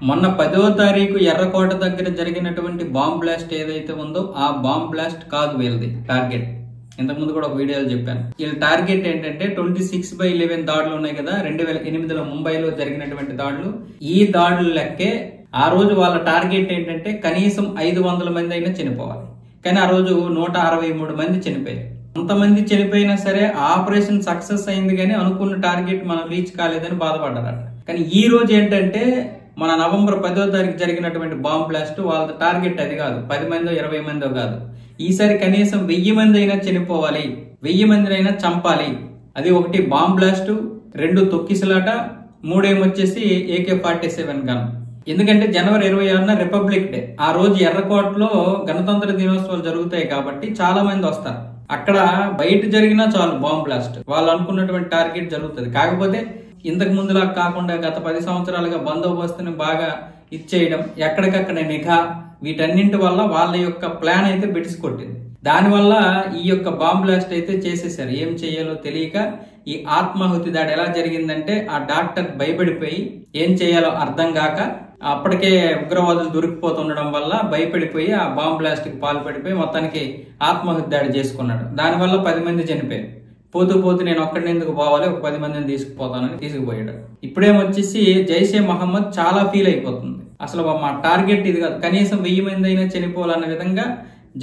మొన్న 10వ తారీఖు ఎర్రకోట దగ్గర జరిగినటువంటి బాంబ్ బ్లాస్ట్ ఏదైతే ఉందో ఆ బాంబ్ బ్లాస్ట్ కాదు వీళ్ళది టార్గెట్. ఇంతకుముందు కూడా ఒక వీడియోలో చెప్పాను. వీళ్ళ టార్గెట్ ఏంటంటే 26/11 దాడులు ఉన్నాయి కదా, 2008లో ముంబైలో జరిగినటువంటి దాడులు. ఈ దాడులు లెక్కే ఆ రోజు వాళ్ళ టార్గెట్ ఏంటంటే కనీసం 500 మంది అయినా చనిపోవాలి. కానీ ఆ రోజు 163 మంది చనిపోయారు. అంతమంది చనిపోయినా సరే ఆపరేషన్ సక్సెస్ అయింది, కానీ అనుకున్న టార్గెట్ మనం రీచ్ కాలేదని బాధపడ్డారట. కానీ ఈ రోజు ఏంటంటే మన నవంబర్ 10వ తారీఖు జరిగినటువంటి బాంబ్ బ్లాస్ట్ వాళ్ళ టార్గెట్ అది కాదు, 10 మందో 20 మందో కాదు. ఈసారి కనీసం 1000 మంది అయినా చనిపోవాలి, 1000 మందిని అయినా చంపాలి. అది ఒకటి బాంబ్ బ్లాస్ట్, 2 తొక్కిసలాట, 3 ఏమొచ్చేసి AK-47 గన్. ఎందుకంటే జనవరి 26న రిపబ్లిక్ డే. ఆ రోజు ఎర్రకోటలో గణతంత్ర దినోత్సవాలు జరుగుతాయి కాబట్టి చాలా మంది వస్తారు. అక్కడ బయట జరిగినా చాలు బాంబ్ బ్లాస్ట్, వాళ్ళు అనుకున్నటువంటి టార్గెట్ జరుగుతుంది. కాకపోతే ఇంతకు ముందులా కాకుండా గత 10 సంవత్సరాలుగా బందోబస్తుని బాగా ఇచ్చేయడం, ఎక్కడికక్కడ నిఘా, వీటన్నింటి వల్ల వాళ్ళ యొక్క ప్లాన్ అయితే బెడిసి కొట్టింది. దానివల్ల ఈ యొక్క బాంబ్ బ్లాస్ట్ అయితే చేసేసారు. ఏం చేయాలో తెలియక ఈ ఆత్మాహుతి దాడి ఎలా జరిగిందంటే ఆ డాక్టర్ భయపడిపోయి ఏం చేయాలో అర్థం కాక అప్పటికే ఉగ్రవాదులు దొరికిపోతుండడం వల్ల భయపడిపోయి ఆ బాంబ్ బ్లాస్ట్ కి పాల్పడిపోయి మొత్తానికి ఆత్మాహుతి దాడి చేసుకున్నాడు. దానివల్ల 10 మంది చనిపోయారు. పోతూ పోతూ నేను ఒక్కడిని ఎందుకు పోవాలి, ఒక 10 మందిని తీసుకుపోతానని తీసుకుపోయాడు. ఇప్పుడేమొచ్చేసి జైషే మహమ్మద్ చాలా ఫీల్ అయిపోతుంది. అసలు మా టార్గెట్ ఇది కాదు, కనీసం 1000 మంది అయినా చనిపోవాలన్న విధంగా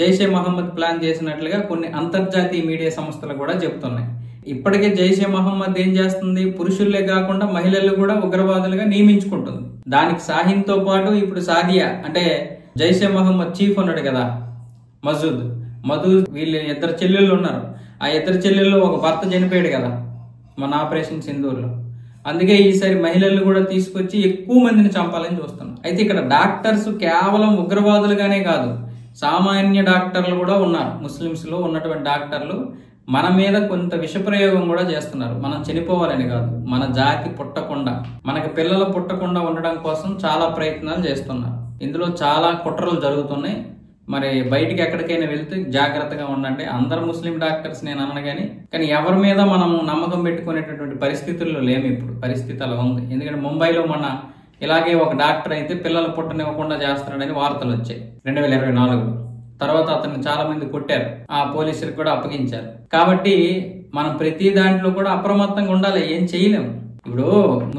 జైషే మహమ్మద్ ప్లాన్ చేసినట్లుగా కొన్ని అంతర్జాతీయ మీడియా సంస్థలు కూడా చెప్తున్నాయి. ఇప్పటికే జైషే మహమ్మద్ ఏం చేస్తుంది, పురుషుల్లే కాకుండా మహిళలు కూడా ఉగ్రవాదులుగా నియమించుకుంటుంది. దానికి సాహిన్తో పాటు ఇప్పుడు సాదియా అంటే జైషే మహమ్మద్ చీఫ్ ఉన్నాడు కదా, మధు వీళ్ళు 2 చెల్లెళ్ళు ఉన్నారు. ఆ 2 చెల్లెళ్ళు ఒక భర్త చనిపోయాడు కదా మన ఆపరేషన్ సింధూర్లో. అందుకే ఈసారి మహిళలు కూడా తీసుకొచ్చి ఎక్కువ మందిని చంపాలని చూస్తున్నాం. అయితే ఇక్కడ డాక్టర్స్ కేవలం ఉగ్రవాదులుగానే కాదు, సామాన్య డాక్టర్లు కూడా ఉన్నారు. ముస్లిమ్స్ లో ఉన్నటువంటి డాక్టర్లు మన మీద కొంత విషప్రయోగం కూడా చేస్తున్నారు. మనం చనిపోవాలని కాదు, మన జాతి పుట్టకుండా, మనకి పిల్లలు పుట్టకుండా ఉండడం కోసం చాలా ప్రయత్నాలు చేస్తున్నారు. ఇందులో చాలా కుట్రలు జరుగుతున్నాయి. మరి బయటికి ఎక్కడికైనా వెళ్తే జాగ్రత్తగా ఉండండి. అందరు ముస్లిం డాక్టర్స్ నేను అన్నాను, కానీ ఎవరి మీద మనం నమ్మకం పెట్టుకునేటటువంటి పరిస్థితుల్లో లేము. ఇప్పుడు పరిస్థితి అలా ఉంది. ఎందుకంటే ముంబైలో మన ఇలాగే ఒక డాక్టర్ అయితే పిల్లలు పుట్టనివ్వకుండా చేస్తున్నాడని వార్తలు వచ్చాయి 2024లో. తర్వాత అతన్ని చాలా మంది కొట్టారు, ఆ పోలీసులకు కూడా అప్పగించారు. కాబట్టి మనం ప్రతి దాంట్లో కూడా అప్రమత్తంగా ఉండాలి. ఏం చేయలేము. ఇప్పుడు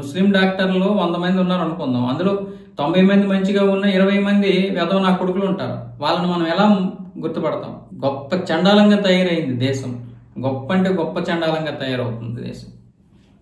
ముస్లిం డాక్టర్లు 100 మంది ఉన్నారు అనుకుందాం, అందులో 90 మంది మంచిగా ఉన్న 20 మంది వెధవ నా కొడుకులు ఉంటారు. వాళ్ళని మనం ఎలా గుర్తుపడతాం? గొప్ప చండాలంగా తయారైంది దేశం. గొప్ప అంటే గొప్ప చండాలంగా తయారవుతుంది దేశం.